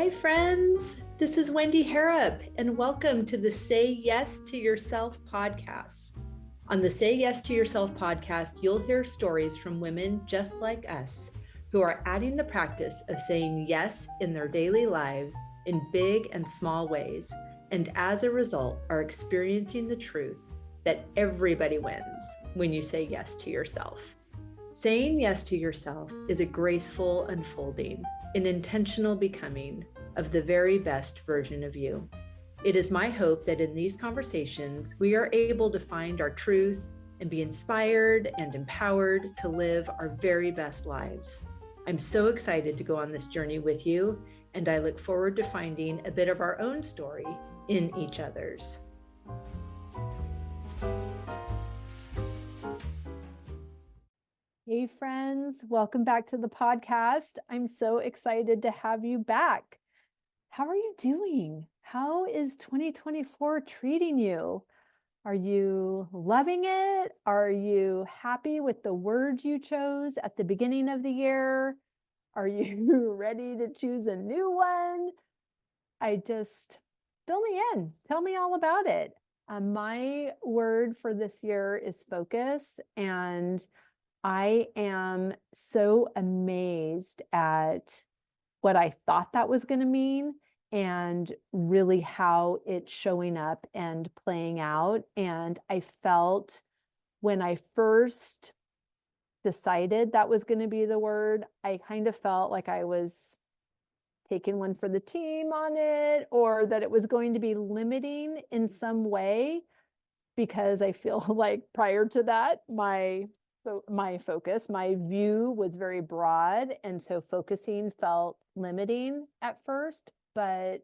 Hi, friends. This is Wendy Harrop, and welcome to the Say Yes to Yourself podcast. On the Say Yes to Yourself podcast, you'll hear stories from women just like us who are adding the practice of saying yes in their daily lives in big and small ways, and as a result, are experiencing the truth that everybody wins when you say yes to yourself. Saying yes to yourself is a graceful unfolding, an intentional becoming of the very best version of you. It is my hope that in these conversations, we are able to find our truth and be inspired and empowered to live our very best lives. I'm so excited to go on this journey with you, and I look forward to finding a bit of our own story in each other's. Hey friends, welcome back to the podcast. I'm so excited to have you back. How are you doing? How is 2024 treating you? Are you loving it? Are you happy with the words you chose at the beginning of the year? Are you ready to choose a new one? Fill me in. Tell me all about it. My word for this year is focus, and I am so amazed at what I thought that was going to mean and really how it's showing up and playing out. And I felt when I first decided that was going to be the word, I kind of felt like I was taking one for the team on it, or that it was going to be limiting in some way, because I feel like prior to that, my focus, my view was very broad. And so focusing felt limiting at first. But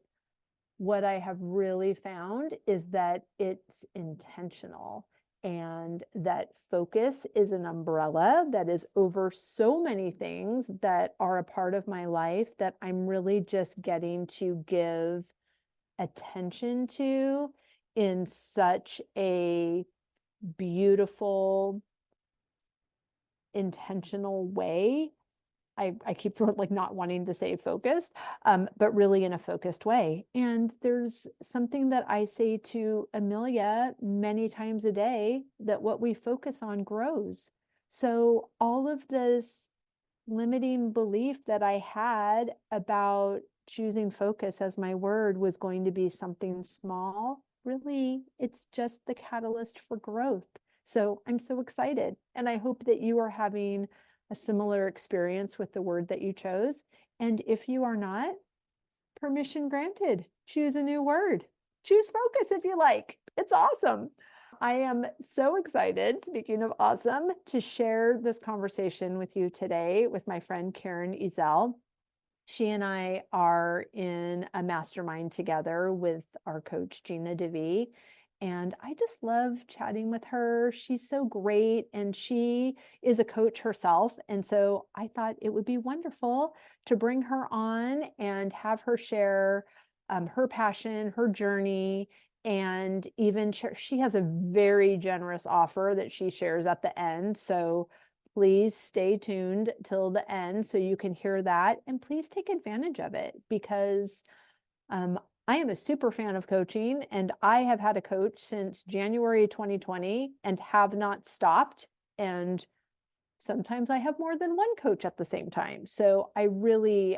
what I have really found is that it's intentional, and that focus is an umbrella that is over so many things that are a part of my life that I'm really just getting to give attention to in such a beautiful, intentional way. I keep like not wanting to say focused, but really in a focused way. And there's something that I say to Amelia many times a day, that what we focus on grows. So all of this limiting belief that I had about choosing focus as my word was going to be something small, really, it's just the catalyst for growth. So I'm so excited, and I hope that you are having a similar experience with the word that you chose. And if you are not, permission granted. Choose a new word. Choose focus if you like. It's awesome. I am so excited, speaking of awesome, to share this conversation with you today with my friend Karyn Ezell. She and I are in a mastermind together with our coach, Gina, DeVee. And I just love chatting with her. She's so great, and she is a coach herself. And so I thought it would be wonderful to bring her on and have her share her passion, her journey, and even she has a very generous offer that she shares at the end. So please stay tuned till the end so you can hear that, and please take advantage of it, because I am a super fan of coaching, and I have had a coach since January 2020 and have not stopped. And sometimes I have more than one coach at the same time. So I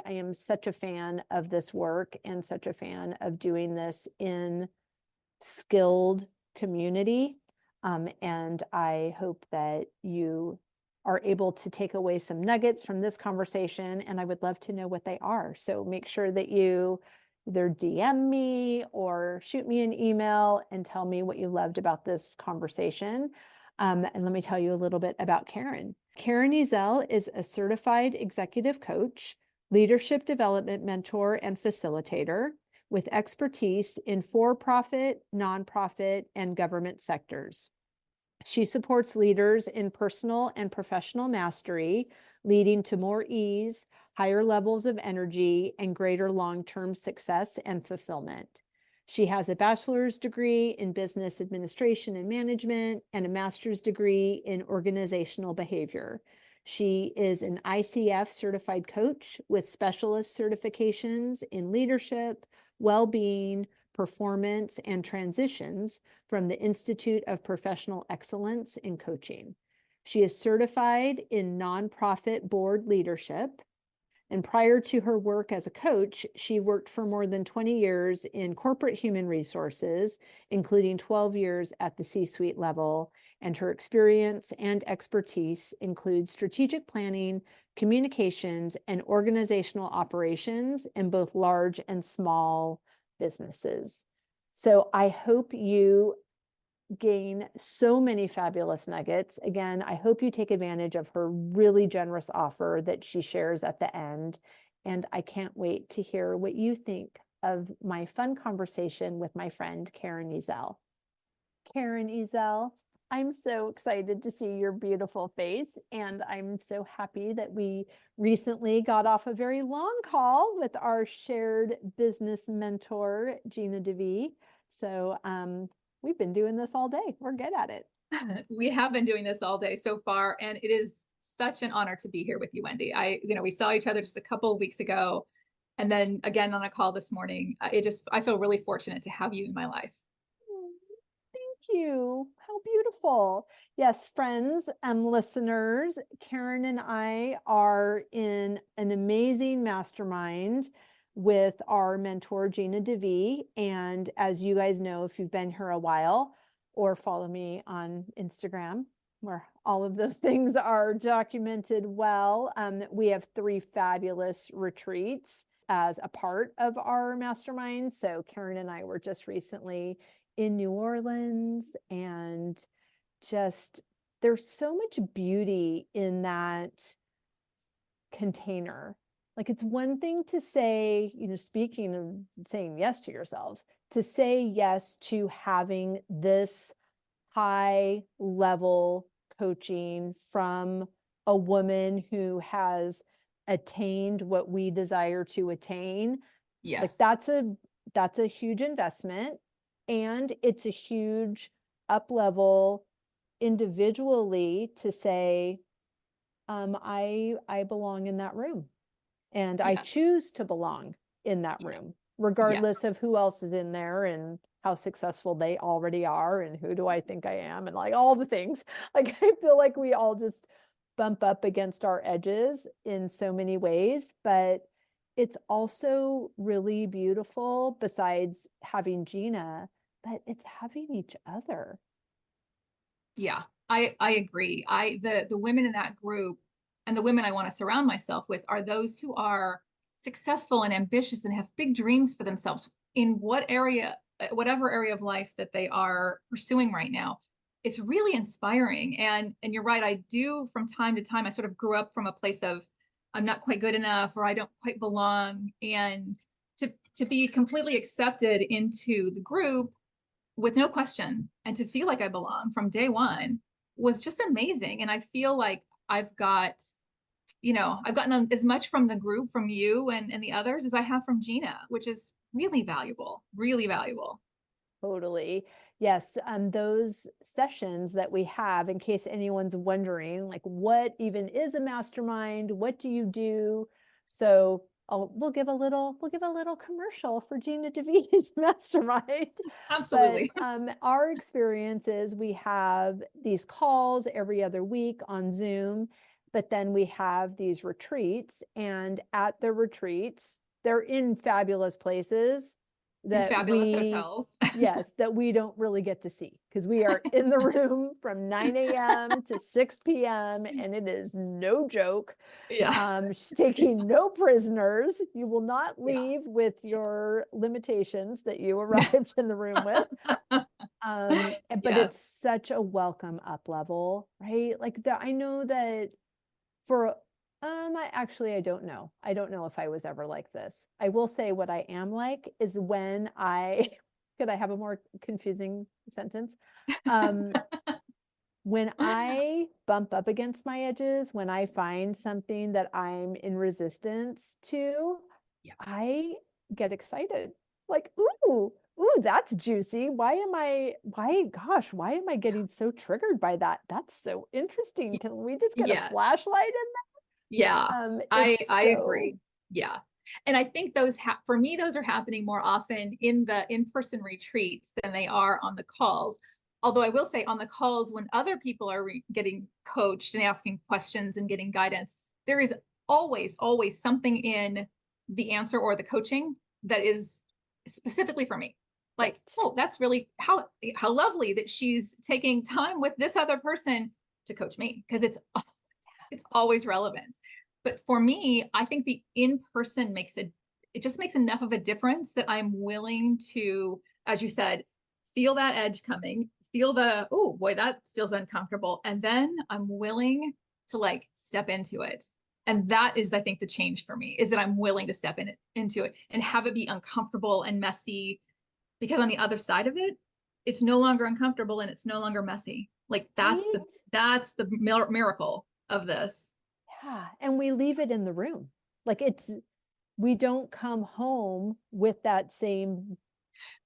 am such a fan of this work, and such a fan of doing this in skilled community. And I hope that you are able to take away some nuggets from this conversation, and I would love to know what they are. So make sure that you either DM me or shoot me an email and tell me what you loved about this conversation. And let me tell you a little bit about Karyn. Karyn Ezell is a certified executive coach, leadership development mentor, and facilitator with expertise in for-profit, nonprofit, and government sectors. She supports leaders in personal and professional mastery, leading to more ease, higher levels of energy, and greater long-term success and fulfillment. She has a bachelor's degree in business administration and management and a master's degree in organizational behavior. She is an ICF certified coach with specialist certifications in leadership, well-being, performance, and transitions from the Institute of Professional Excellence in Coaching. She is certified in nonprofit board leadership. And prior to her work as a coach, she worked for more than 20 years in corporate human resources, including 12 years at the C-suite level. And her experience and expertise include strategic planning, communications, and organizational operations in both large and small businesses. So I hope you gain so many fabulous nuggets. Again, I hope you take advantage of her really generous offer that she shares at the end. And I can't wait to hear what you think of my fun conversation with my friend, Karyn Ezell. Karyn Ezell, I'm so excited to see your beautiful face. And I'm so happy that we recently got off a very long call with our shared business mentor, Gina DeVee. So, we've been doing this all day. We're good at it. We have been doing this all day so far, and it is such an honor to be here with you, Wendy. We saw each other just a couple of weeks ago, and then again on a call this morning. I feel really fortunate to have you in my life. Thank you. How beautiful. Yes, friends and listeners, Karyn and I are in an amazing mastermind with our mentor, Gina DeVee. And as you guys know, if you've been here a while or follow me on Instagram, where all of those things are documented well, we have 3 fabulous retreats as a part of our mastermind. So Karyn and I were just recently in New Orleans, and just there's so much beauty in that container. Like, it's one thing to say, speaking of saying yes to yourselves, to say yes to having this high level coaching from a woman who has attained what we desire to attain. Yes. Like, that's a huge investment, and it's a huge up level individually to say, I belong in that room. And I choose to belong in that room, regardless of who else is in there and how successful they already are and who do I think I am and like all the things. Like, I feel like we all just bump up against our edges in so many ways, but it's also really beautiful, besides having Gina, but it's having each other. Yeah, I agree. The women in that group and the women I want to surround myself with are those who are successful and ambitious and have big dreams for themselves in whatever area of life that they are pursuing right now. It's really inspiring. And you're right, I do from time to time, I sort of grew up from a place of I'm not quite good enough or I don't quite belong. And to be completely accepted into the group with no question and to feel like I belong from day one was just amazing. And I feel like I've gotten as much from the group, from you and the others, as I have from Gina, which is really valuable, really valuable. Totally. Yes. Those sessions that we have, in case anyone's wondering, like, what even is a mastermind? What do you do? So we'll give a little commercial for Gina DeVee's mastermind. Absolutely. But our experience is we have these calls every other week on Zoom, but then we have these retreats, and at the retreats, they're in fabulous places that fabulous hotels. Yes, that we don't really get to see, because we are in the room from 9 a.m. to 6 p.m. and it is no joke. Yeah. She's taking no prisoners. You will not leave with your limitations that you arrived in the room with. But it's such a welcome up level, right? Like, I know that for I don't know. I don't know if I was ever like this. I will say what I am like is when could I have a more confusing sentence? When I bump up against my edges, when I find something that I'm in resistance to, I get excited. Like, ooh, ooh, that's juicy. Why am I getting so triggered by that? That's so interesting. Can we just get a Yes. flashlight Yeah. in? I agree. Yeah. And I think for me, those are happening more often in the in-person retreats than they are on the calls. Although I will say on the calls, when other people are getting coached and asking questions and getting guidance, there is always something in the answer or the coaching that is specifically for me. Like, Right. oh, that's really how lovely that she's taking time with this other person to coach me, because it's always relevant. But for me, I think the in-person it just makes enough of a difference that I'm willing to, as you said, feel that edge coming, feel oh boy, that feels uncomfortable. And then I'm willing to like step into it. And that is, I think, the change for me, is that I'm willing to step into it and have it be uncomfortable and messy, because on the other side of it, it's no longer uncomfortable and it's no longer messy. Like Right. that's the miracle of this. Yeah. And we leave it in the room. Like we don't come home with that same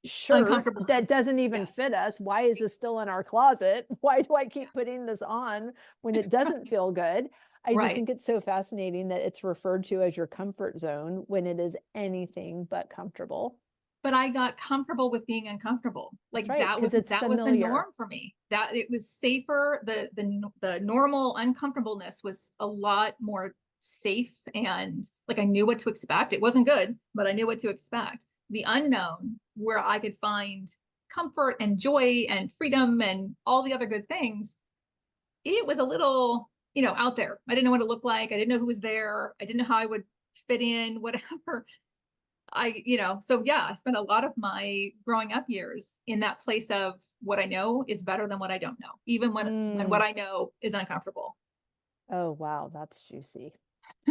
shirt Uncomfortable. that doesn't even Yeah. fit us. Why is this still in our closet? Why do I keep putting this on when it doesn't feel good? I just Right. think it's so fascinating that it's referred to as your comfort zone when it is anything but comfortable. But I got comfortable with being uncomfortable. That's Like right, because it's that was the familiar. norm for me. That it was safer. The normal uncomfortableness was a lot more safe, and like I knew what to expect. It wasn't good, but I knew what to expect. The unknown, where I could find comfort and joy and freedom and all the other good things, it was a little, out there. I didn't know what it looked like. I didn't know who was there. I didn't know how I would fit in, whatever. So yeah, I spent a lot of my growing up years in that place of what I know is better than what I don't know, even when what Mm. I know is uncomfortable. Oh, wow, that's juicy.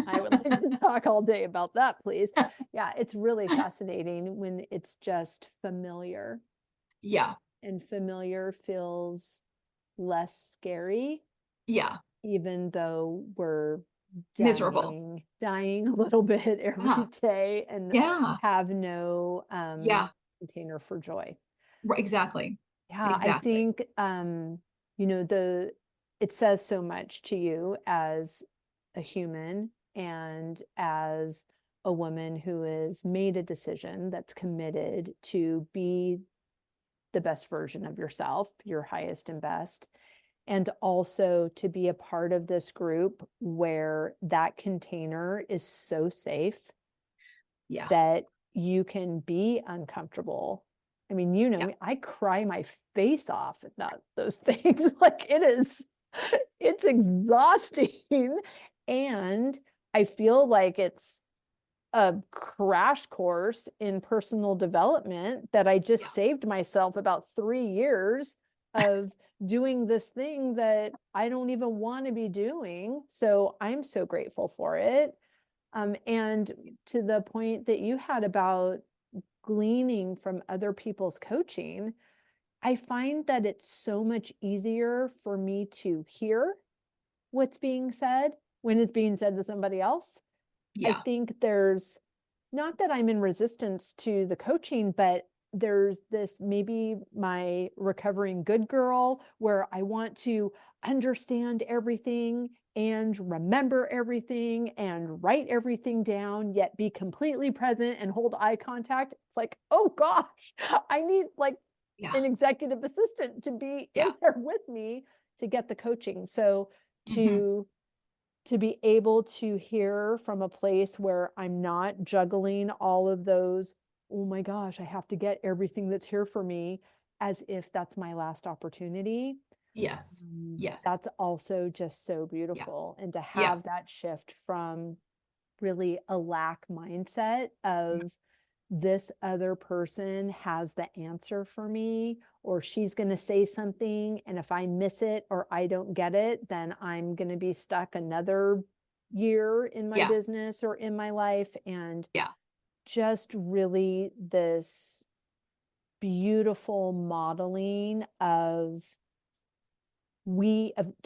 I would like to talk all day about that, please. Yeah, it's really fascinating when it's just familiar, Yeah. and familiar feels less scary, Yeah. even though we're Miserable. dying a little bit every Yeah. day and Yeah. have no Yeah. container for joy. Right. Exactly. Yeah, I Exactly. think you know, it says so much to you as a human and as a woman who has made a decision that's committed to be the best version of yourself, your highest and best, and also to be a part of this group where that container is so safe Yeah. that you can be uncomfortable. I mean, you know Yeah. me, I cry my face off at those things. Like it's exhausting. And I feel like it's a crash course in personal development that I Yeah. just saved myself about 3 years of doing this thing that I don't even want to be doing. So I'm so grateful for it. And to the point that you had about gleaning from other people's coaching, I find that it's so much easier for me to hear what's being said when it's being said to somebody else. I Yeah. think there's not that I'm in resistance to the coaching, but there's this maybe my recovering good girl where I want to understand everything and remember everything and write everything down, yet be completely present and hold eye contact. It's like, oh gosh, I need like Yeah. an executive assistant to be in Yeah. there with me to get the coaching. So Hmm. to be able to hear from a place where I'm not juggling all of those, oh my gosh, I have to get everything that's here for me as if that's my last opportunity. Yes. Yes. That's also just so Yeah. beautiful. And to Yeah. have that shift from really a lack mindset of this other person has the answer for me, or she's going to say something, and if I miss it or I don't get it, then I'm going to be stuck another year in my Yeah. business or in my life. And Yeah. just really this beautiful modeling of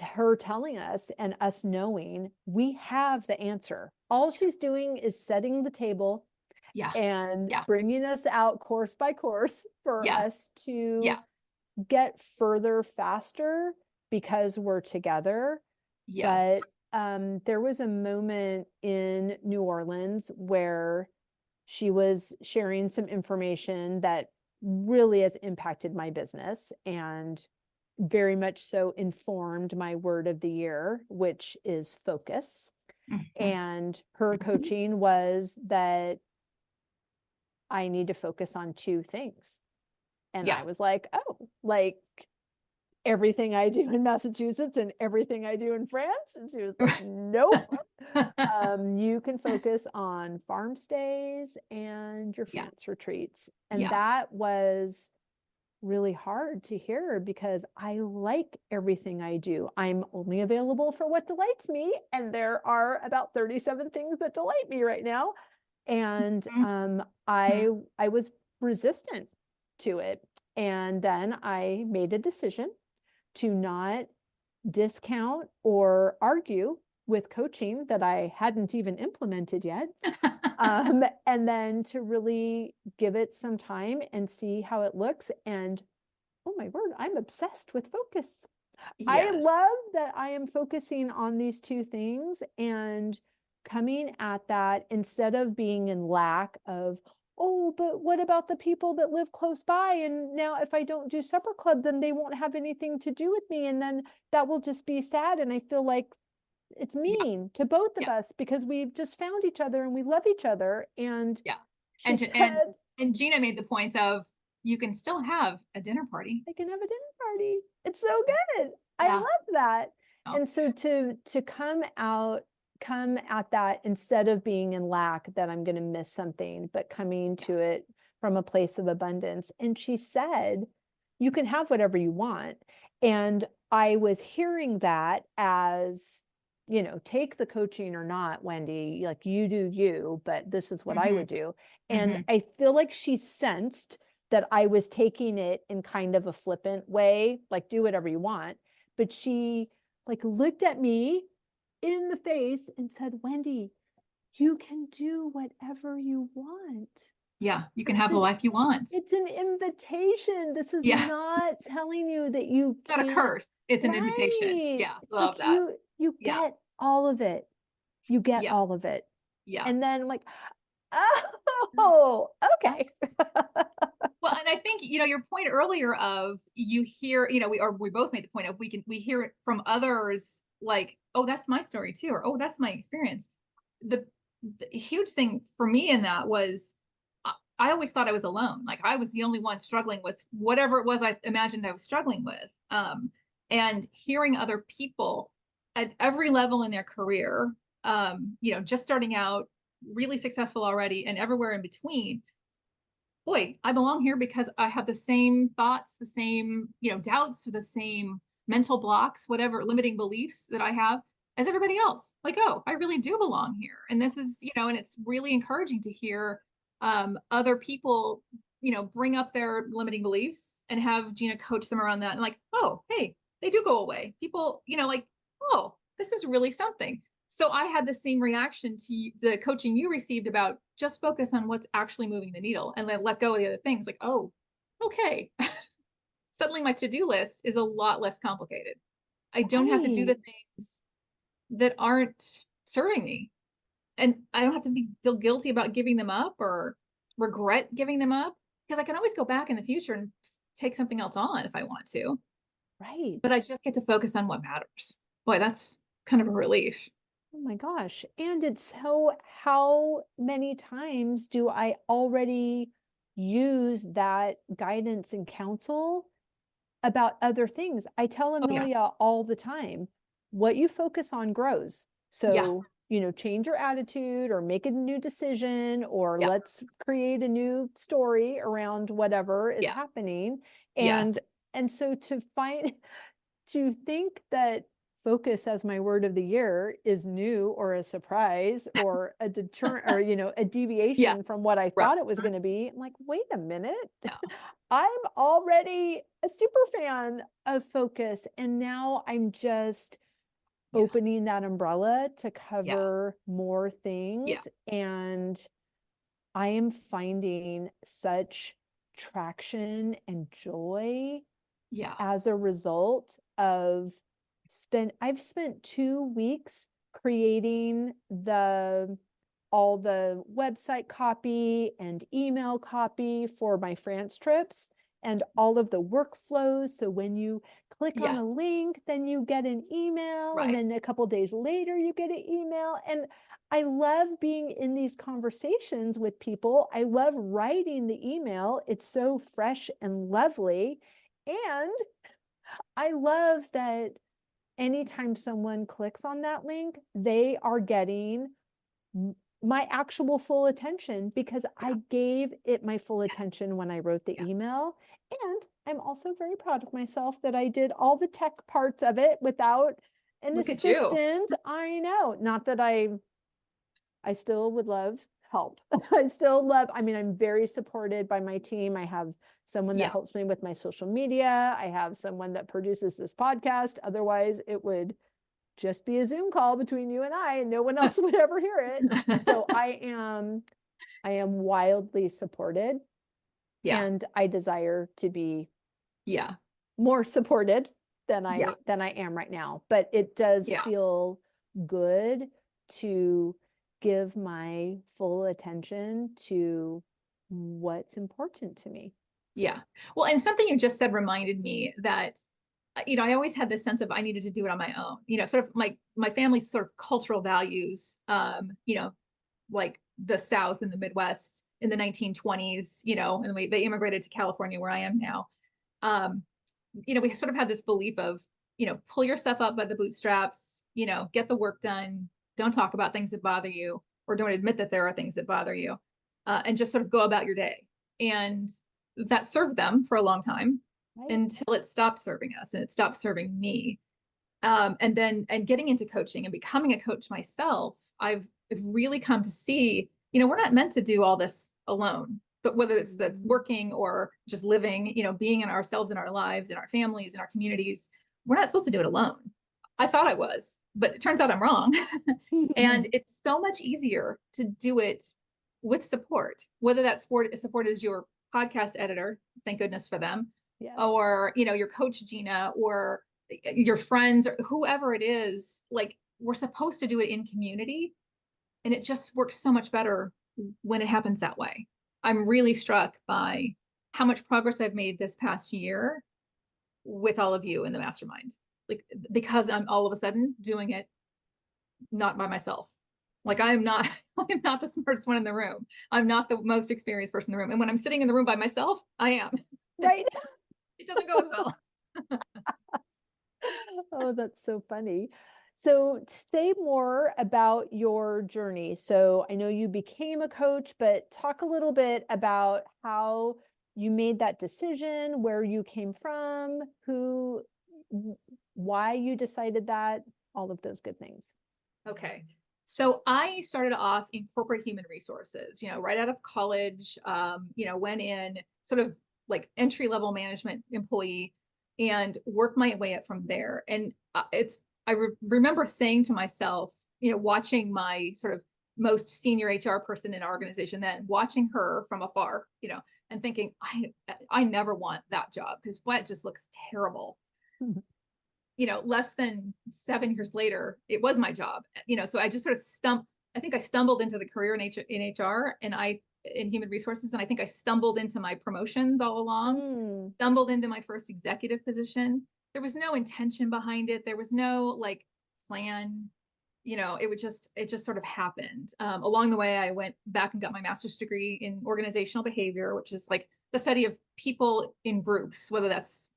her telling us and us knowing we have the answer. All she's doing is setting the table Yeah. and Yeah. bringing us out course by course for Yes. us to Yeah. get further faster because we're together. Yes. But there was a moment in New Orleans where she was sharing some information that really has impacted my business and very much so informed my word of the year, which is focus. Mhm. And her coaching was that I need to focus on two things. And Yeah. I was like, oh, like everything I do in Massachusetts and everything I do in France. And she was like, nope. You can focus on farm stays and your Yeah. France retreats. And Yeah. that was really hard to hear because I like everything I do. I'm only available for what delights me. And there are about 37 things that delight me right now. And I was resistant to it. And then I made a decision to not discount or argue with coaching that I hadn't even implemented yet. And then to really give it some time and see how it looks. And oh my word, I'm obsessed with focus. I Yes. love that I am focusing on these two things and coming at that instead of being in lack of, oh, but what about the people that live close by? And now if I don't do supper club, then they won't have anything to do with me. And then that will just be sad. And I feel like it's Yeah. mean to both of Yeah. us because we've just found each other and we love each other. And Yeah. she said, And Gina made the point of you can still have a dinner party. I can have a dinner party. It's so Yeah. good. I Yeah. love that. Oh, And so to come at that instead of being in lack that I'm going to miss something, but coming yeah. to it from a place of abundance. And she said, you can have whatever you want. And I was hearing that as, you know, take the coaching or not, Wendy, like you do you, but this is what I would do. And I feel like she sensed that I was taking it in kind of a flippant way, like do whatever you want. But she like looked at me in the face and said, Wendy, you can do whatever you want. Yeah. You can Like have the life you want. it's an invitation. This is Yeah. not telling you that you Not a can't. curse. It's an invitation. Right. Yeah. It's Love like that. you Yeah. get all of it. You get Yeah. all of it. Yeah. And then I'm like, oh, okay. Well, and I think, your point earlier of you hear, we both made the point of we hear it from others like, oh, that's my story too, or oh, that's my experience. The, the huge thing for me in that was I always thought I was alone. Like I was the only one struggling with whatever it was I imagined I was struggling with. And hearing other people at every level in their career, just starting out, really successful already, and everywhere in between, boy, I belong here because I have the same thoughts, the same, doubts, the same mental blocks, whatever limiting beliefs that I have as everybody else. Like, oh, I really do belong here. And this is, and it's really encouraging to hear other people, bring up their limiting beliefs and have Gina coach them around that. And like, oh, hey, they do go away. People, like, oh, this is really something. So I had the same reaction to the coaching you received about just focus on what's actually moving the needle and then let go of the other things. Like, oh, okay. Suddenly my to-do list is a lot less complicated. I don't have to do the Right. things that aren't serving me. And I don't have to feel guilty about giving them up or regret giving them up because I can always go back in the future and take something else on if I want to. But Right. I just get to focus on what matters. Boy, that's kind of a relief. Oh my gosh. And it's how many times do I already use that guidance and counsel about other things? I tell Oh, yeah. Amelia all the time, what you focus on grows. Yes. So, change your attitude or make a new decision or Yeah. let's create a new story around whatever is Yeah. happening. Yes. And so to think that focus as my word of the year is new or a surprise or a deterrent or a Yeah. deviation from what I Right. thought it was going to be. I'm like, wait a minute. Yeah. I'm already a super fan of focus and now I'm just Yeah. opening that umbrella to Yeah. cover more Yeah. things, and I am finding such traction and joy Yeah. as a result of I've spent 2 weeks creating all the website copy and email copy for my France trips and all of the workflows. So when you click on Yeah. a link, then you get an email, and Right. then a couple days later you get an email. And I love being in these conversations with people. I love writing the email. It's so fresh and lovely. And I love that anytime someone clicks on that link, they are getting my actual full attention, because Yeah. I gave it my full attention when I wrote the Yeah. email. And I'm also very proud of myself that I did all the tech parts of it without an Look at you. assistant. I know, not that I still would love help. I still love, I mean, I'm very supported by my team. I have someone that Yeah. helps me with my social media. I have someone that produces this podcast. Otherwise, it would just be a Zoom call between you and I, and no one else would ever hear it. So I am wildly supported, Yeah. and I desire to be Yeah. more supported Yeah. than I am right now. But it does Yeah. feel good to give my full attention to what's important to me. Yeah. Well, and something you just said reminded me that, I always had this sense of I needed to do it on my own, sort of my family's sort of cultural values, like the South and the Midwest in the 1920s, and they immigrated to California where I am now. Um, we sort of had this belief of, pull yourself up by the bootstraps, get the work done, don't talk about things that bother you, or don't admit that there are things that bother you, and just sort of go about your day. And that served them for a long time Right. until it stopped serving us and it stopped serving me. And getting into coaching and becoming a coach myself, I've really come to see, we're not meant to do all this alone. But whether it's that's working or just living, being in ourselves, in our lives, in our families, in our communities, we're not supposed to do it alone. I thought I was, but it turns out I'm wrong. And it's so much easier to do it with support, whether that support is your podcast editor, thank goodness for them, Yes. or your coach Gina, or your friends, or whoever it is. Like, we're supposed to do it in community, and it just works so much better when it happens that way. I'm really struck by how much progress I've made this past year with all of you in the mastermind, like, because I'm all of a sudden doing it not by myself. Like, I'm not I'm not the smartest one in the room. I'm not the most experienced person in the room. And when I'm sitting in the room by myself, I am. Right. It doesn't go as well. Oh, that's so funny. So say more about your journey. So I know you became a coach, but talk a little bit about how you made that decision, where you came from, why you decided that, all of those good things. Okay. So I started off in corporate human resources, right out of college, went in sort of like entry-level management employee and worked my way up from there. And I remember saying to myself, watching my sort of most senior HR person in our organization, then watching her from afar, and thinking, I never want that job, because what just looks terrible. Less than 7 years later, it was my job. So I just sort of I think I stumbled into the career in HR, and in human resources, and I think I stumbled into my promotions all along, stumbled into my first executive position. There was no intention behind it. There was no like plan. It just sort of happened. Along the way, I went back and got my master's degree in organizational behavior, which is like the study of people in groups, whether that's,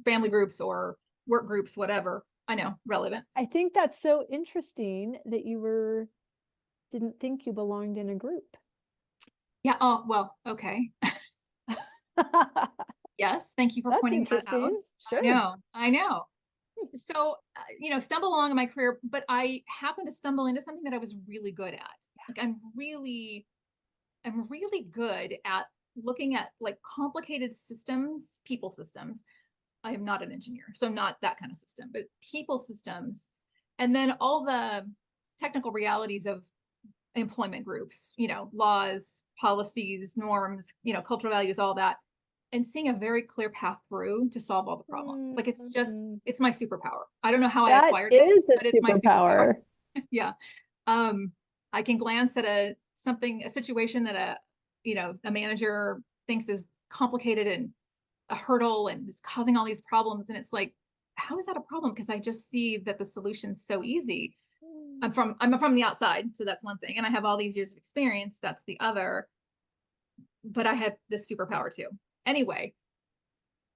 family groups or work groups, whatever. I know, relevant. I think that's so interesting that you didn't think you belonged in a group. Yeah. Oh, well, okay. Yes. Thank you for That's pointing that out. interesting. Sure. I know. So, stumble along in my career, but I happened to stumble into something that I was really good at. Like, I'm really good at looking at like complicated systems, people systems. I am not an engineer, so not that kind of system, but people systems. And then all the technical realities of employment groups, laws, policies, norms, cultural values, all that, and seeing a very clear path through to solve all the problems. Like Mm. it's my superpower. I don't know how I That acquired it, is a but it's my superpower. superpower. Yeah. I can glance at a situation that a manager thinks is complicated and a hurdle and is causing all these problems. And it's like, how is that a problem? Because I just see that the solution's so easy. I'm from the outside, so that's one thing. And I have all these years of experience, that's the other. But I had this superpower too. Anyway,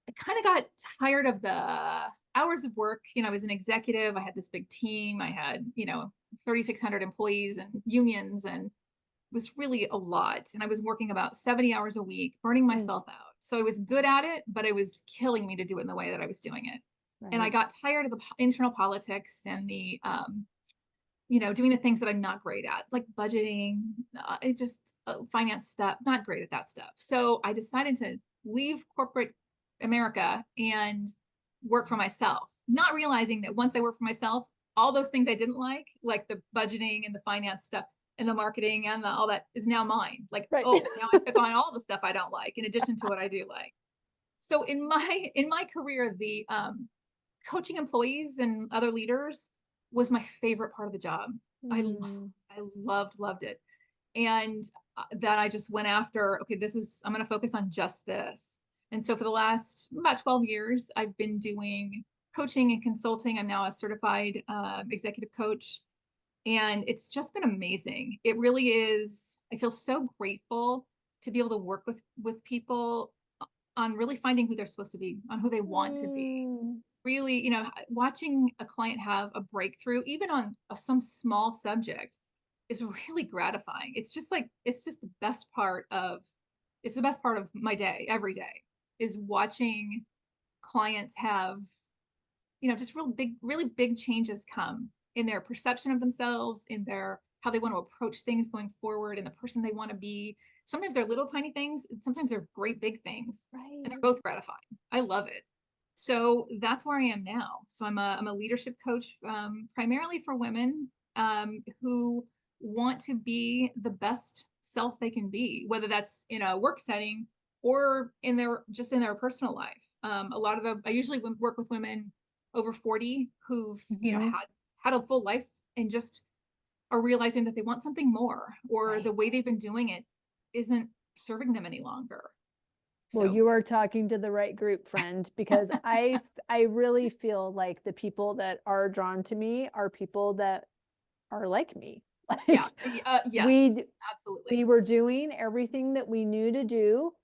I kind of got tired of the hours of work. I was an executive. I had this big team. I had, 3,600 employees and unions, and it was really a lot. And I was working about 70 hours a week, burning Mm. myself out. So I was good at it, but it was killing me to do it in the way that I was doing it. And I Right. got tired of the internal politics and the, doing the things that I'm not great at, like budgeting, it just finance stuff, not great at that stuff. So I decided to leave corporate America and work for myself, not realizing that once I work for myself, all those things I didn't like the budgeting and the finance stuff and the marketing and all that is now mine. Like, Right. oh, now I took on all the stuff I don't like in addition to what I do like. So in my career, the coaching employees and other leaders was my favorite part of the job. I Mm. I loved it. And that I just went after, okay, I'm going to focus on just this. And so for the last about 12 years, I've been doing coaching and consulting. I'm now a certified executive coach. And it's just been amazing. It really is. I feel so grateful to be able to work with people on really finding who they're supposed to be, on who they want to be. Mm. Really, watching a client have a breakthrough, even on some small subject, is really gratifying. It's just it's the best part of my day, every day, is watching clients have, just really big changes come in their perception of themselves, in their how they want to approach things going forward, and the person they want to be. Sometimes they're little tiny things, and sometimes they're great big things, and they're Right. both gratifying. I love it. So that's where I am now. So I'm a leadership coach, primarily for women who want to be the best self they can be, whether that's in a work setting or in their personal life. I usually work with women over 40 who've Mm-hmm. had a full life and just are realizing that they want something more, or Right. the way they've been doing it isn't serving them any longer. Well, So you are talking to the right group, friend, because I really feel like the people that are drawn to me are people that are like me. Like yeah, yes, we absolutely. we were doing everything that we knew to do,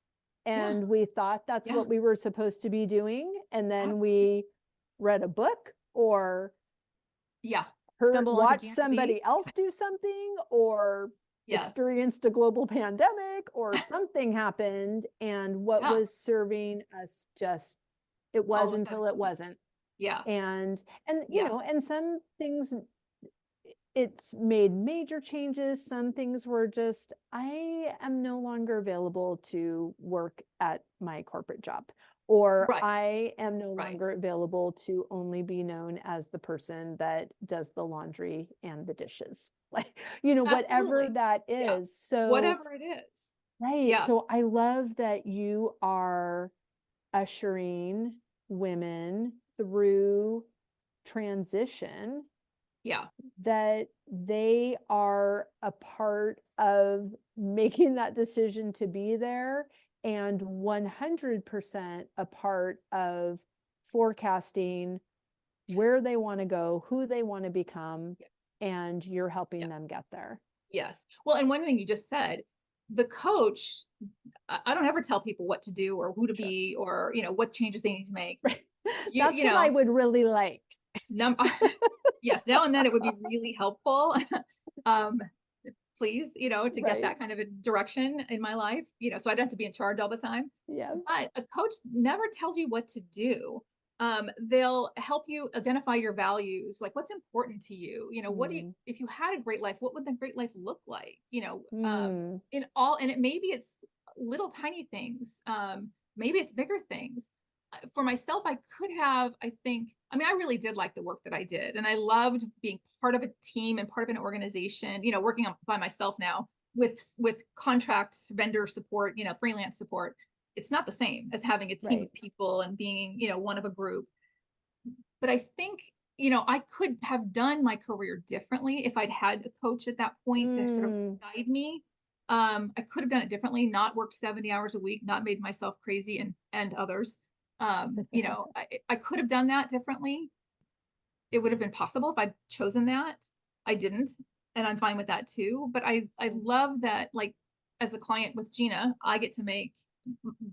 Yeah, and we thought that's yeah, what we were supposed to be doing, and then absolutely. we read a book or Yeah, heard stumble onto watched Gina DeVee. somebody else do something or Yes, experienced a global pandemic or something happened, and what yeah, was serving us just it all was of a sudden until it wasn't. wasn't. Yeah, And yeah, and some things it's made major changes. Some things were just, I am no longer available to work at my corporate job, or right, I am no right, longer available to only be known as the person that does the laundry and the dishes. Like, whatever absolutely. that Yeah, is. So, whatever it is. right. Yeah, So I love that you are ushering women through transition, yeah, that they are a part of making that decision to be there, and 100% a part of forecasting where they want to go, who they want to become, yeah, and you're helping yeah. them get there. Yes. Well, and one thing you just said, the coach, I don't ever tell people what to do or who to Sure. be, or what changes they need to make. Right. You That's you what I know, would really like. num yes, now and then it would be really helpful. um Please, to get Right. that kind of a direction in my life, so I don't have to be in charge all the time. Yeah. But a coach never tells you what to do. They'll help you identify your values, like what's important to you. Mm. If you had a great life, what would the great life look like? Mm. And maybe it's little tiny things. Maybe it's bigger things. for myself, I could have, I think, I mean, I really did like the work that I did. And I loved being part of a team and part of an organization, you know, working on, by myself now with contract vendor support, you know, freelance support. It's not the same as having a team Right. of people and being, you know, one of a group. But I think, you know, I could have done my career differently if I'd had a coach at that point to sort of Mm. guide me. I could have done it differently, not worked 70 hours a week, not made myself crazy and others. You know, I could have done that differently. It would have been possible if I'd chosen that. I didn't, and I'm fine with that too. But I love that, like, as a client with Gina, I get to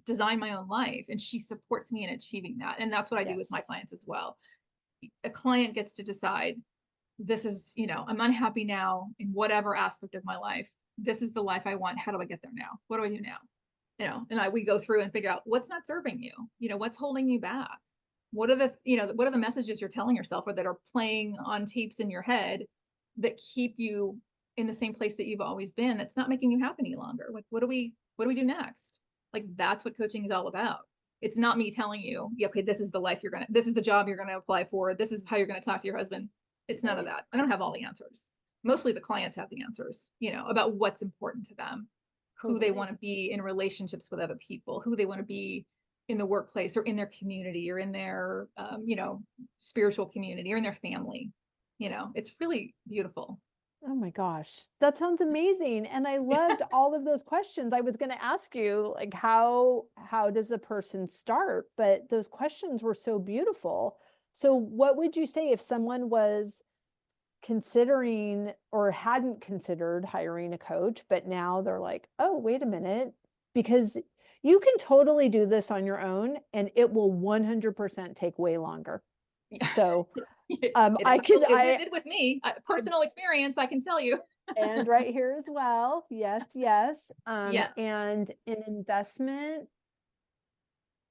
design my own life, and she supports me in achieving that. And that's what I do with my Yes. clients as well. A client gets to decide, this is, you know, I'm unhappy now in whatever aspect of my life. This is the life I want. How do I get there now? What do I do now? You know, and we go through and figure out what's not serving you, you know, what's holding you back. What are the, you know, what are the messages you're telling yourself or that are playing on tapes in your head that keep you in the same place that you've always been, that's not making you happy any longer? Like, what do we do next? Like, that's what coaching is all about. It's not me telling you, yeah, okay, this is the life this is the job you're gonna apply for, this is how you're gonna talk to your husband. It's none of Right. that. I don't have all the answers. Mostly the clients have the answers, you know, about what's important to them, who they Totally. want to be in relationships with other people, who they want to be in the workplace or in their community or in their, you know, spiritual community or in their family. You know, it's really beautiful. Oh my gosh, that sounds amazing. And I loved all of those questions. I was going to ask you, like, how does a person start? But those questions were so beautiful. So what would you say if someone was considering or hadn't considered hiring a coach, but now they're like, oh, wait a minute, because you can totally do this on your own and it will 100% take way longer. So It did with me. I Personal experience, I can tell you. and right here as well. Yes, yes. Yeah, And an investment,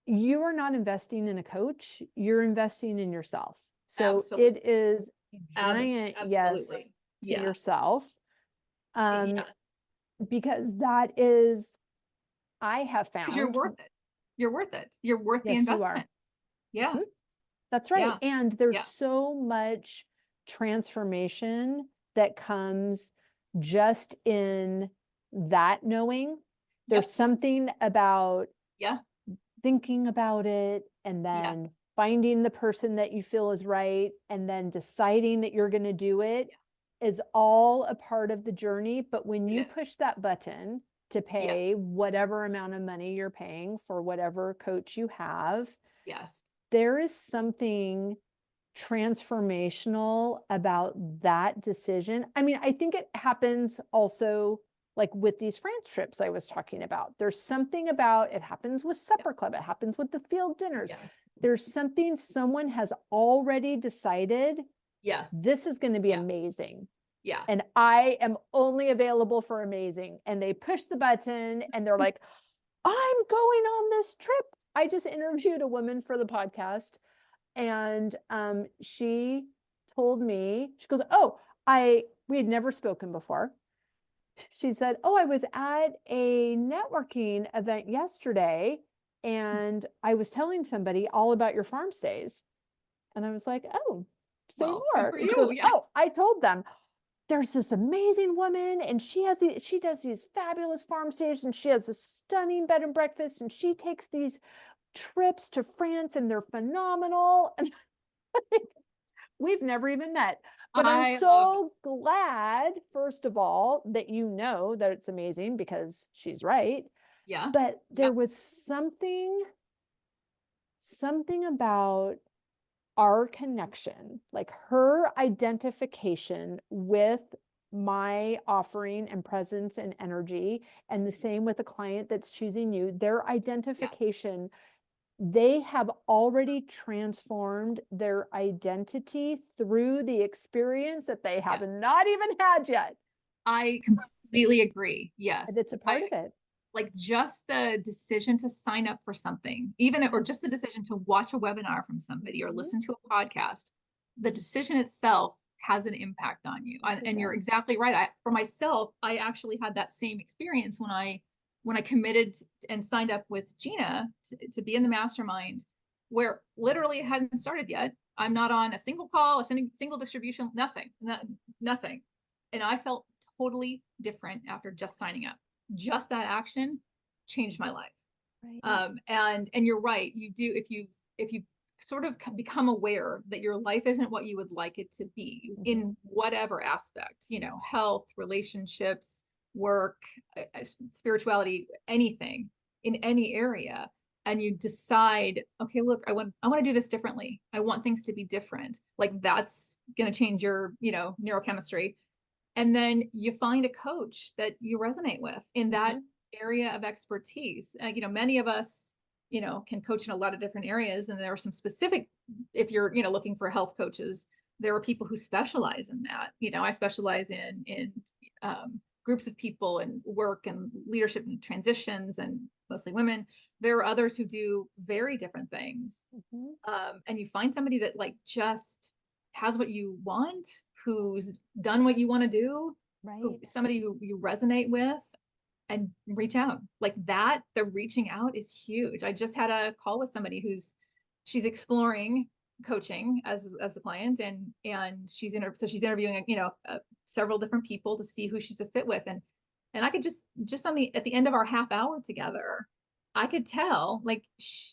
you are not investing in a coach, you're investing in yourself. So absolutely. it is a giant yes Absolutely. to Yeah. yourself. Um, Yeah. because that is, I have Because you're found, worth it. You're worth it. You're worth the yes, you are. investment. Yeah. Mhm. That's right. Yeah. And there's Yeah. so much transformation that comes just in that knowing. There's Yep. something about Yeah. thinking about it and Yeah. then finding the person that you feel is right and then deciding that you're going to do it is all a part of the journey. But when It you is. push that button to Yeah. pay whatever amount of money you're paying for whatever coach you have, Yes. there is something transformational about that decision. I mean, I think it happens also like with these France trips I was talking about. There's something about it happens with Yeah. supper club, it happens with the field dinners. Yes. There's something someone has already decided Yes. this is going to be Yeah. amazing. Yeah. And I am only available for amazing. And they push the button and they're like, I'm going on this trip. I just interviewed a woman for the podcast and she told me, she goes, oh, we had never spoken before. She said, oh, I was at a networking event yesterday and I was telling somebody all about your farm stays. And I was like, oh, say Well, good more. for And she you. goes, Yeah. oh, I told them there's this amazing woman and she does these fabulous farm stays and she has a stunning bed and breakfast and she takes these trips to France and they're phenomenal. And we've never even met, but I'm I love it. so glad, first of all, that you know that it's amazing because she's right. Yeah. But Yeah. there was something about our connection, like her identification with my offering and presence and energy, and the same with a client that's choosing you, their Yeah. identification, they have already transformed their identity through the experience that they have Yeah. not even had yet. I completely agree. And Yes. it's a part of it. Like just the decision to sign up for something, even or just the decision to watch a webinar from somebody or Mhm. listen to a podcast, the decision itself has an impact on you. Yes, it And you're does. exactly right. For myself, I actually had that same experience when I committed and signed up with Gina to be in the mastermind. where literally it hadn't started yet. I'm not on a single call, a single distribution, nothing. And I felt totally different after just signing up. Just that action changed my life. Right. And you're right. You do, if you sort of become aware that your life isn't what you would like it to be in whatever aspect, you know, health, relationships, work, spirituality, anything, in any area, and you decide, okay, look, I want to do this differently. I want things to be different. Like that's going to change your, you know, neurochemistry. And then you find a coach that you resonate with in that area of expertise. You know, many of us, you know, can coach in a lot of different areas. And there are some specific, if you're, you know, looking for health coaches, there are people who specialize in that. You know, I specialize in groups of people and work and leadership and transitions, and mostly women. There are others who do very different things. And you find somebody that like just has what you want, who's done what you want to do, somebody who you resonate with, and reach out like that. The reaching out is huge. I just had a call with somebody she's exploring coaching as the client, and she's interviewing, you know, several different people to see who she's a fit with. And I could just at the end of our half hour together, I could tell like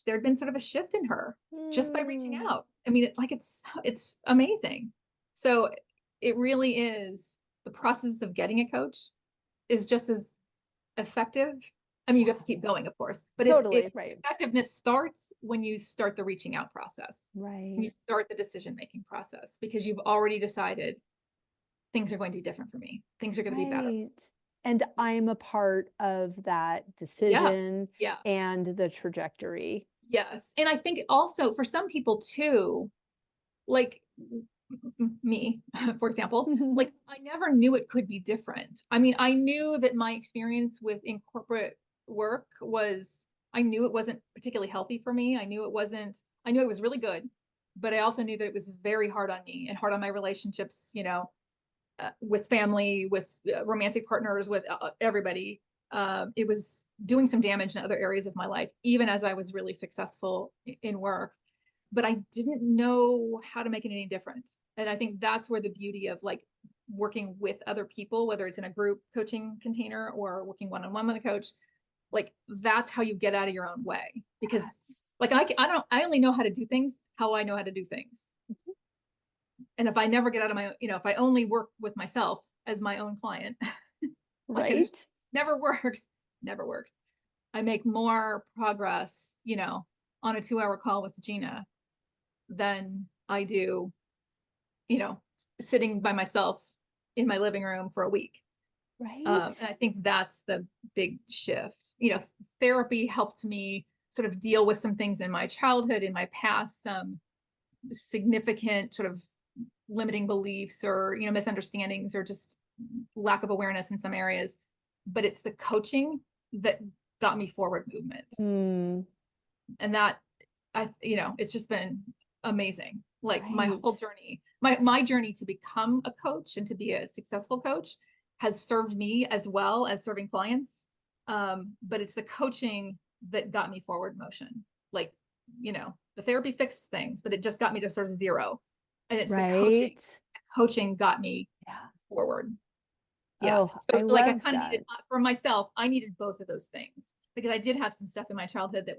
there'd been sort of a shift in her just by reaching out. I mean, it's amazing. So it really is, the process of getting a coach is just as effective. I mean, you have to keep going, of course, but it's effectiveness starts when you start the reaching out process, when you start the decision-making process, because you've already decided things are going to be different for me. Things are going to be better. And I'm a part of that decision and the trajectory. Yes. And I think also for some people too, like me, for example, like I never knew it could be different. I mean, I knew that my experience in corporate work I knew it wasn't particularly healthy for me. I knew it was really good, but I also knew that it was very hard on me and hard on my relationships, you know, with family, with romantic partners, with everybody. It was doing some damage in other areas of my life, even as I was really successful in work. But I didn't know how to make it any different. And I think that's where the beauty of like working with other people, whether it's in a group coaching container or working one-on-one with a coach, like that's how you get out of your own way. Because like I only know how to do things how I know how to do things. And if I never get out of my, you know, if I only work with myself as my own client, like it just never works. I make more progress, you know, on a 2-hour call with Gina than I do, you know, sitting by myself in my living room for a week. And I think that's the big shift. You know, therapy helped me sort of deal with some things in my childhood, in my past, some significant sort of limiting beliefs or, you know, misunderstandings or just lack of awareness in some areas. But it's the coaching that got me forward movement. And that, you know, it's just been amazing. Like my whole journey, my journey to become a coach and to be a successful coach has served me as well as serving clients. But it's the coaching that got me forward motion. Like, you know, the therapy fixed things, but it just got me to sort of zero. And it's the coaching got me forward. So like I kind of needed, for myself, I needed both of those things because I did have some stuff in my childhood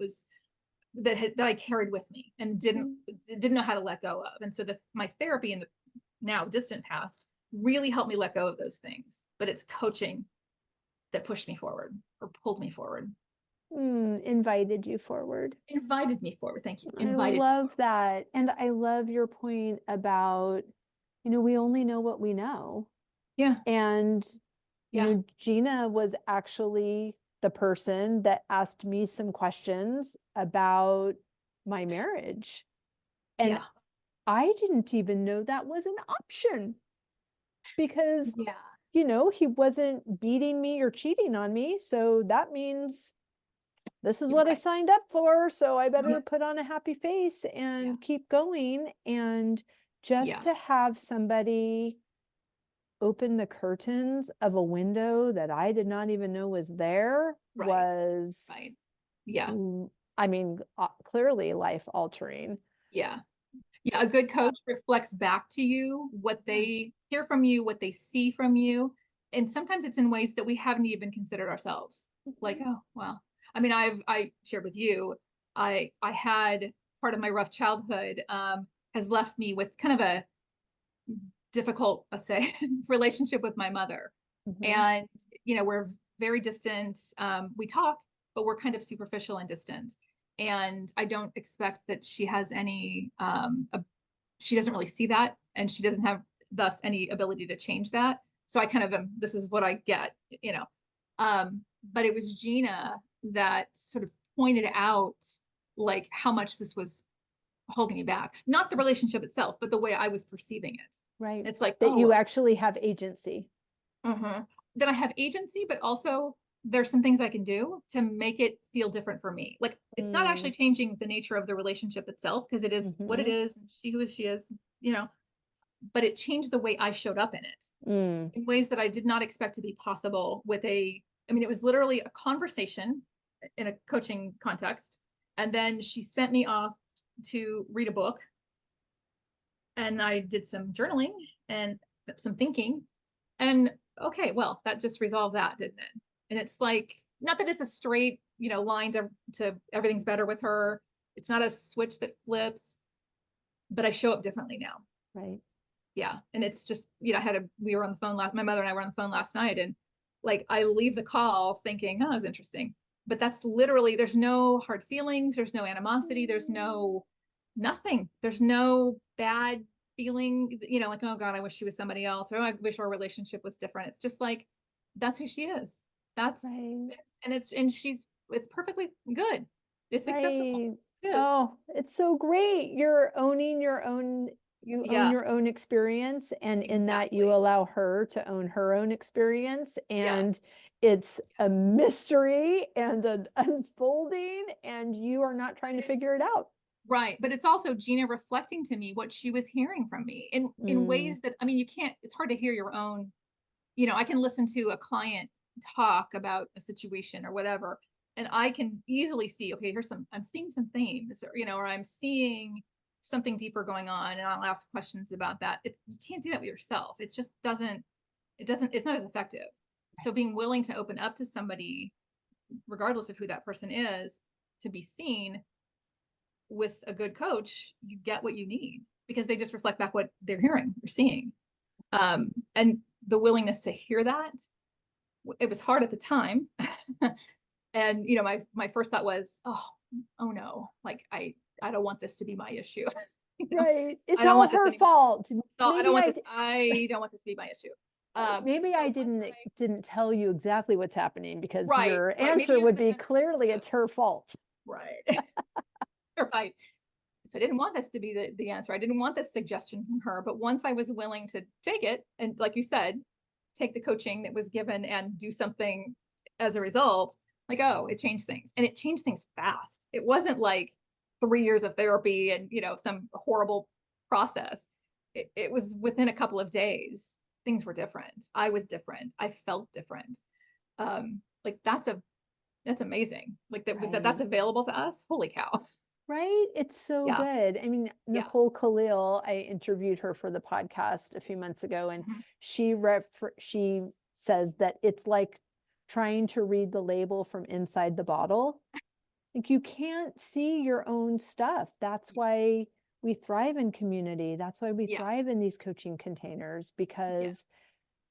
that I carried with me and didn't know how to let go of. And so my therapy in the now distant past really helped me let go of those things. But it's coaching that pushed me forward or pulled me forward. Invited you forward. Invited me forward. Thank you. I love that. And I love your point about, you know, we only know what we know. And, you know, Gina was actually the person that asked me some questions about my marriage. And I didn't even know that was an option because, you know, he wasn't beating me or cheating on me. So that means this is what I signed up for. So I better put on a happy face and keep going. And just to have somebody open the curtains of a window that I did not even know was there was I mean, clearly life altering. Yeah. Yeah. A good coach reflects back to you what Yeah. they hear from you, what they see from you. And sometimes it's in ways that we haven't even considered ourselves. Like, oh, well, I mean, I shared with you, I had part of my rough childhood has left me with kind of a difficult, let's say, relationship with my mother. Mhm. And, we're very distant. We talk, but we're kind of superficial and distant. And I don't expect that she has any, she doesn't really see that. And she doesn't have thus any ability to change that. So I kind of am, this is what I get, you know. But it was Gina that sort of pointed out like how much this was holding me back. Not the relationship itself, but the way I was perceiving it. Right. It's like, That oh, you actually have agency. that I have agency, but also there's some things I can do to make it feel different for me. Like it's not actually Mm. changing the nature of the relationship itself because it is what it Mhm. is, and she who she is, but it changed the way I showed up in it Mm. in ways that I did not expect to be possible I mean, it was literally a conversation in a coaching context. And then she sent me off to read a book, and I did some journaling and some thinking. And okay, well, that just resolved that, didn't it? And it's like, not that it's a straight, line to everything's better with her. It's not a switch that flips, but I show up differently now. Right. Yeah. And it's just, we were on the phone my mother and I were on the phone last night, and like I leave the call thinking, oh, that was interesting. But that's literally, there's no hard feelings, there's no animosity, there's no nothing. There's no bad feeling, like, oh God, I wish she was somebody else, or oh, I wish our relationship was different. It's just like, that's who she is. That's, Right. and it's perfectly good. It's acceptable. Right. It is. Oh, it's so great. You're owning your own, you own Yeah, your own experience, and in that you exactly. allow her to own her own experience. Yeah. And it's a mystery and an unfolding, and you are not trying to figure it out. Right. But it's also Gina reflecting to me what she was hearing from me in Mm. ways that, I mean, it's hard to hear your own, I can listen to a client talk about a situation or whatever, and I can easily see, okay, I'm seeing some themes, or I'm seeing something deeper going on, and I'll ask questions about that. You can't do that with yourself. It's not as effective. So being willing to open up to somebody, regardless of who that person is, to be seen with a good coach, you get what you need because they just reflect back what they're hearing or seeing. And the willingness to hear that, it was hard at the time. And my first thought was, oh no, like I don't want this to be my issue. Right. I It's don't all want this her anymore. fault. No, Maybe I don't want this to be my issue. maybe I So once didn't tell you exactly what's happening, because right, your right. Maybe answer use would the be defensive clearly it's her fault. right. Right. So I didn't want this to be the answer. I didn't want this suggestion from her. But once I was willing to take it, and like you said, take the coaching that was given and do something as a result, like, oh, it changed things. And it changed things fast. It wasn't like 3 years of therapy and, some horrible process. It was within a couple of days, things were different. I was different. I felt different. Like that's amazing. Like that's Right. available to us. Holy cow. Right? It's so Yeah. good. I mean, Yeah. Nicole Khalil, I interviewed her for the podcast a few months ago, and Mhm. she says that it's like trying to read the label from inside the bottle. Like, you can't see your own stuff. That's why we thrive in community. That's why we Yeah. thrive in these coaching containers, Yeah. because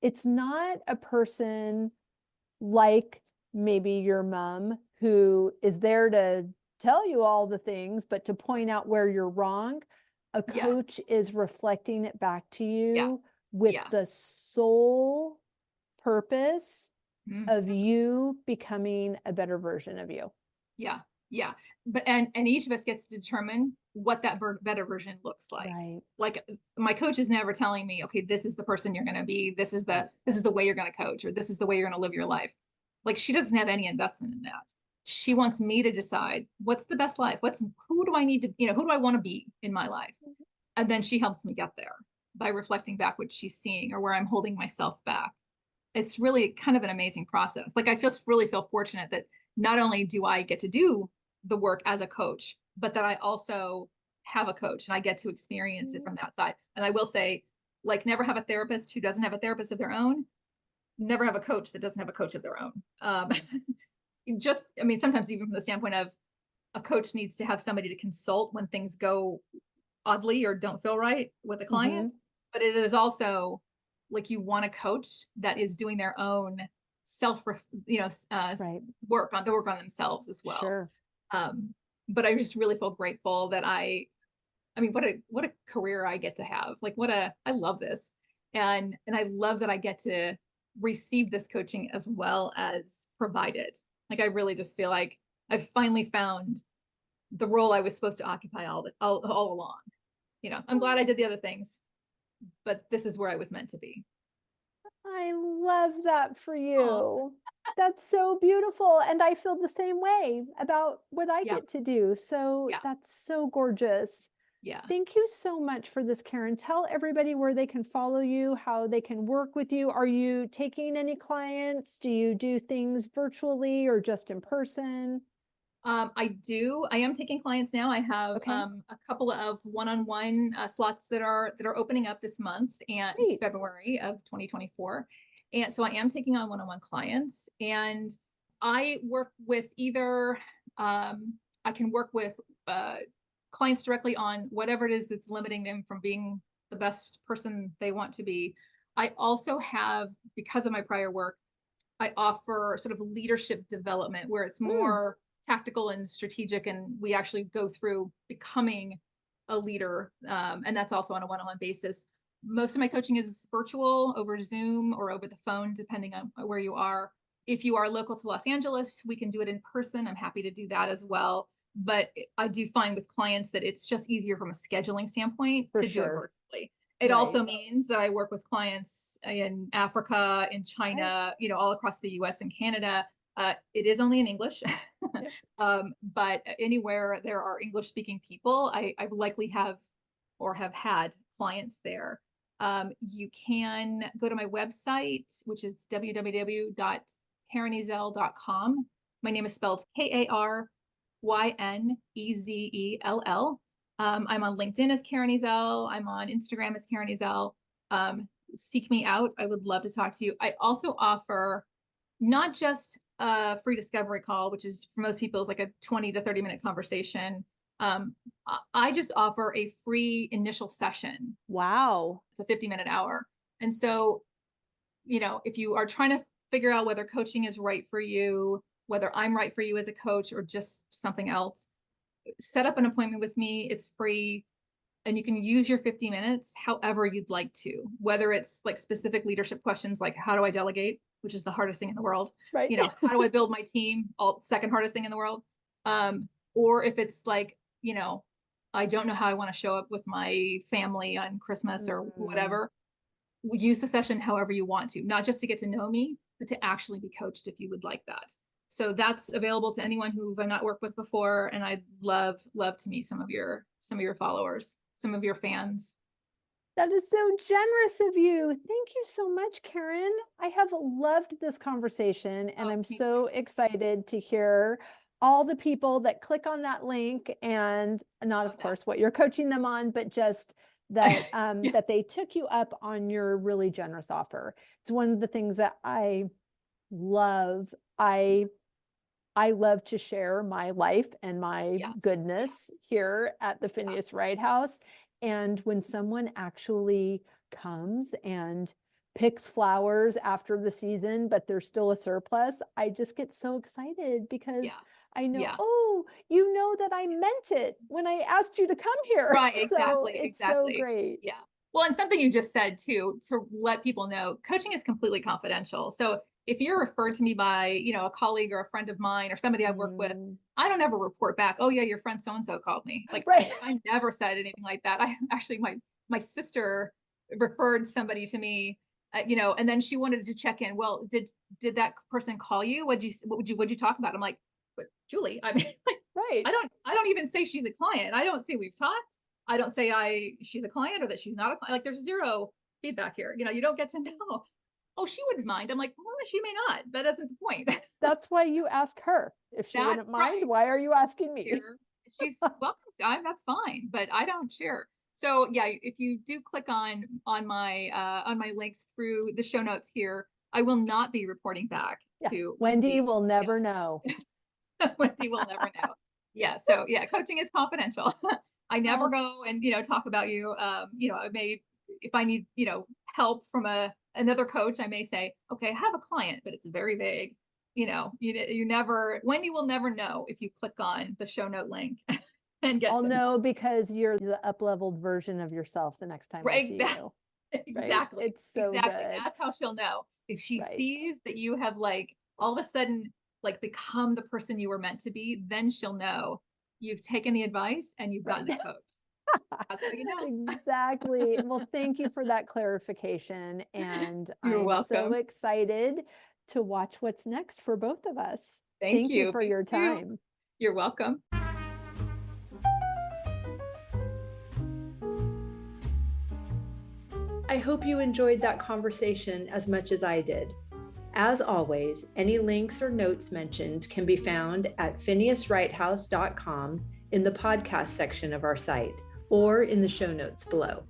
it's not a person like maybe your mom who is there to tell you all the things, but to point out where you're wrong. A Yeah. coach is reflecting it back to Yeah. you with Yeah. the sole purpose of Mhm. you becoming a better version of you. Yeah. Yeah. But and each of us gets to determine what that better version looks like. Right. Like my coach is never telling me, okay, this is the person you're going to be. This is the way you're going to coach, or this is the way you're going to live your life. Like she doesn't have any investment in that. She wants me to decide what's the best life. Who do I need to, who do I want to be in my life? And then she helps me get there by reflecting back what she's seeing or where I'm holding myself back. It's really kind of an amazing process. Like I really feel fortunate that not only do I get to do the work as a coach, but that I also have a coach and I get to experience it Mm. from that side. And I will say, like, never have a therapist who doesn't have a therapist of their own. Never have a coach that doesn't have a coach of their own. Just, I mean, sometimes even from the standpoint of a coach needs to have somebody to consult when things go oddly or don't feel right with a Mm-hmm. client. But it is also like you want a coach that is doing their own self, Right. work on themselves as well. Sure. Um, but I just really feel grateful that I mean, what a career I get to have. Like I love this. And I love that I get to receive this coaching as well as provide it. Like I really just feel like I've finally found the role I was supposed to occupy all along. I'm glad I did the other things, but this is where I was meant to be. I love that for Oh, you. That's so beautiful. And I feel the same way about what I yeah, get to do. So yeah, that's so gorgeous. yeah. Thank you so much for this, Karyn. Tell everybody where they can follow you, how they can work with you. Are you taking any clients? Do you do things virtually or just in person? I am taking clients now. I have Okay, a couple of one-on-one slots that are opening up this month and great. February of 2024. And so I am taking on one-on-one clients, and I work with either I can work with uh, clients directly on whatever it is that's limiting them from being the best person they want to be. I also have, because of my prior work, I offer sort of leadership development where it's Mm, more tactical and strategic, and we actually go through becoming a leader. And that's also on a one-on-one basis. Most of my coaching is virtual over Zoom or over the phone, depending on where you are. If you are local to Los Angeles, we can do it in person. I'm happy to do that as well. But I do find with clients that it's just easier from a scheduling standpoint for to do it sure. virtually. It Right. also means that I work with clients in Africa, in Right. China, all across the US and Canada. It is only in English, Yep. but anywhere there are English speaking people, I likely have or have had clients there. You can go to my website, which is www.karynezell.com. My name is spelled KarynEzell. I'm on LinkedIn as Karyn Ezell. I'm on Instagram as Karyn Ezell. Seek me out. I would love to talk to you. I also offer not just a free discovery call, which is for most people is like a 20 to 30-minute conversation. I just offer a free initial session. Wow. It's a 50-minute hour. And so, if you are trying to figure out whether coaching is right for you, whether I'm right for you as a coach or just something else, set up an appointment with me. It's free, and you can use your 50 minutes however you'd like to, whether it's like specific leadership questions like how do I delegate, which is the hardest thing in the world, Right. how do I build my team, all second hardest thing in the world, or if it's like, I don't know how I want to show up with my family on Christmas or Mm. whatever. We use the session however you want to, not just to get to know me, but to actually be coached if you would like that. So that's available to anyone who I've not worked with before, and I'd love to meet some of your followers, some of your fans. That is so generous of you. Thank you so much, Karyn. I have loved this conversation, and Oh, I'm me so too. excited to hear all the people that click on that link, and not, Love of course, what you're coaching them on, but just that that. Yeah, that they took you up on your really generous offer. It's one of the things that I love. I love to share my life and my yes, yeah, goodness here at the yeah, Phineas Wright House. And when someone actually comes and picks flowers after the season, but there's still a surplus, I just get so excited because yeah, I know, yeah. oh, you know that I meant it when I asked you to come here. Right, So exactly, it's so exactly. great. Yeah. Well, and something you just said too, to let people know, coaching is completely confidential. So if you're referred to me by, a colleague or a friend of mine or somebody I've worked with, Mm, I don't ever report back, oh yeah, your friend so and so called me. Like right. I never said anything like that. I actually my sister referred somebody to me, and then she wanted to check in. Well, did that person call you? What'd you talk about? I'm like, but Julie, I mean, like, Right. I don't even say she's a client. I don't say we've talked. I don't say she's a client or that she's not a client. Like there's zero feedback here. You don't get to know. oh, she wouldn't mind. I'm like, well, she may not. That isn't the point. That's why you ask her. If she That's wouldn't mind, right. why are you asking me? Here. She's welcome. That's fine, but I don't share. So yeah, if you do click on my links through the show notes here, I will not be reporting back Yeah. to Wendy will Yeah. never know. Wendy will never know. Yeah. So yeah, coaching is confidential. I never go and, talk about you. I may, if I need, help from another coach, I may say, okay, I have a client, but it's very vague. You never, Wendy will never know if you click on the show note link and get I'll some know help. because you're the up-leveled version of yourself the next time I Right. see you. Right? Exactly. It's so Exactly. good. That's how she'll know. If she Right. sees that you have like all of a sudden like become the person you were meant to be, then she'll know you've taken the advice and you've gotten a coach. That's how you know. Exactly. Well, thank you for that clarification. And You're I'm so welcome. excited to watch what's next for both of us. Thank You you. for Me your too. time. You're welcome. I hope you enjoyed that conversation as much as I did. As always, any links or notes mentioned can be found at phineaswrighthouse.com in the podcast section of our site or in the show notes below.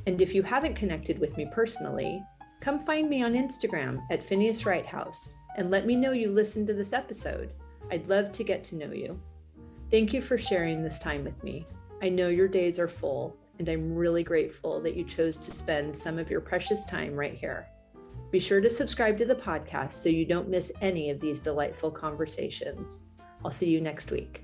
And if you haven't connected with me personally, come find me on Instagram at Phineas Wrighthouse and let me know you listened to this episode. I'd love to get to know you. Thank you for sharing this time with me. I know your days are full, and I'm really grateful that you chose to spend some of your precious time right here. Be sure to subscribe to the podcast so you don't miss any of these delightful conversations. I'll see you next week.